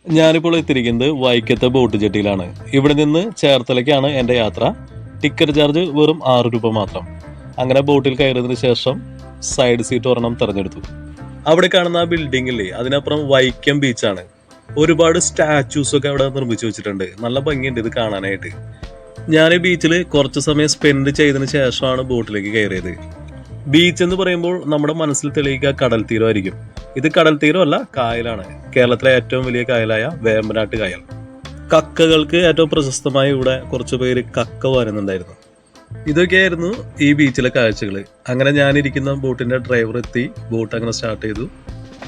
ഞാനിപ്പോൾ എത്തിയിരിക്കുന്നത് വൈക്കത്തെ ബോട്ട് ജെട്ടിയിലാണ്. ഇവിടെ നിന്ന് ചേർത്തലയ്ക്കാണ് എൻ്റെ യാത്ര. ടിക്കറ്റ് ചാർജ് വെറും 6 രൂപ മാത്രം. അങ്ങനെ ബോട്ടിൽ കയറിയതിനു ശേഷം സൈഡ് സീറ്റ് ഒരെണ്ണം തിരഞ്ഞെടുത്തു. അവിടെ കാണുന്ന ആ ബിൽഡിംഗില്ലേ, അതിനപ്പുറം വൈക്കം ബീച്ചാണ്. ഒരുപാട് സ്റ്റാച്യൂസ് ഒക്കെ അവിടെ നിർമ്മിച്ചു വെച്ചിട്ടുണ്ട്. നല്ല ഭംഗിയുണ്ട് ഇത് കാണാനായിട്ട്. ഞാൻ ഈ ബീച്ചിൽ കുറച്ച് സമയം സ്പെൻഡ് ചെയ്തതിന് ശേഷമാണ് ബോട്ടിലേക്ക് കയറിയത്. ബീച്ച് എന്ന് പറയുമ്പോൾ നമ്മുടെ മനസ്സിൽ തെളിയിക്കുക കടൽ തീരമായിരിക്കും. ഇത് കടൽ തീരമല്ല, കായലാണ്. കേരളത്തിലെ ഏറ്റവും വലിയ കായലായ വേമ്പനാട്ട് കായൽ. കക്കകൾക്ക് ഏറ്റവും പ്രശസ്തമായ ഇവിടെ കുറച്ചു പേര് കക്ക വരുന്നുണ്ടായിരുന്നു. ഇതൊക്കെയായിരുന്നു ഈ ബീച്ചിലെ കാഴ്ചകൾ. അങ്ങനെ ഞാനിരിക്കുന്ന ബോട്ടിന്റെ ഡ്രൈവർ എത്തി. ബോട്ട് അങ്ങനെ സ്റ്റാർട്ട് ചെയ്തു.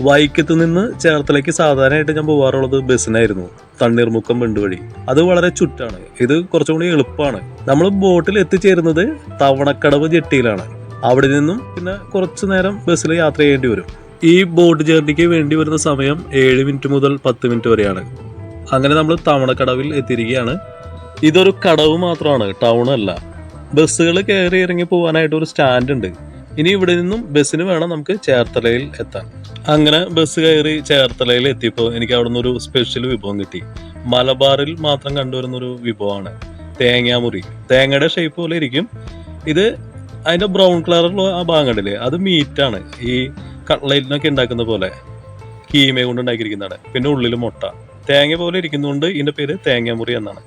വൈക്കത്ത് നിന്ന് ചേർത്തലയ്ക്ക് സാധാരണയായിട്ട് ഞാൻ പോകാറുള്ളത് ബസ്സിനായിരുന്നു, തണ്ണീർമുക്കം ബണ്ട് വഴി. അത് വളരെ ചുറ്റാണ്. ഇത് കുറച്ചും കൂടി എളുപ്പമാണ്. നമ്മൾ ബോട്ടിൽ എത്തിച്ചേരുന്നത് തവണക്കടവ് ജെട്ടിയിലാണ്. അവിടെ നിന്നും പിന്നെ കുറച്ചു നേരം ബസ്സിൽ യാത്ര ചെയ്യേണ്ടി വരും. ഈ ബോട്ട് ജേർണിക്ക് വേണ്ടി വരുന്ന സമയം 7 മിനിറ്റ് മുതൽ 10 മിനിറ്റ് വരെയാണ്. അങ്ങനെ നമ്മൾ തവണക്കടവിൽ എത്തിയിരിക്കുകയാണ്. ഇതൊരു കടവ് മാത്രമാണ്, ടൗൺ അല്ല. ബസ്സുകൾ കയറി ഇറങ്ങി പോകാനായിട്ട് ഒരു സ്റ്റാൻഡ് ഉണ്ട്. ഇനി ഇവിടെ നിന്നും ബസ്സിന് വേണം നമുക്ക് ചേർത്തലയിൽ എത്താൻ. അങ്ങനെ ബസ് കയറി ചേർത്തലയിൽ എത്തിയപ്പോൾ എനിക്ക് അവിടെ നിന്നൊരു സ്പെഷ്യൽ വിഭവം കിട്ടി. മലബാറിൽ മാത്രം കണ്ടുവരുന്നൊരു വിഭവമാണ് തേങ്ങാമുറി. തേങ്ങയുടെ ഷേപ്പ് പോലെ ഇരിക്കും. ഇത് അതിന്റെ ബ്രൗൺ കളറുള്ള ആ ഭാഗം കണ്ടില്ലേ, അത് മീറ്റാണ്. ഈ കട്ട്ലൈറ്റിനൊക്കെ ഉണ്ടാക്കുന്ന പോലെ കീമ കൊണ്ട് ഉണ്ടാക്കിയിരിക്കുന്നതാണ്. പിന്നെ ഉള്ളിൽ മുട്ട. തേങ്ങ പോലെ ഇരിക്കുന്നതുകൊണ്ട് ഇതിന്റെ പേര് തേങ്ങാമുറി എന്നാണ്.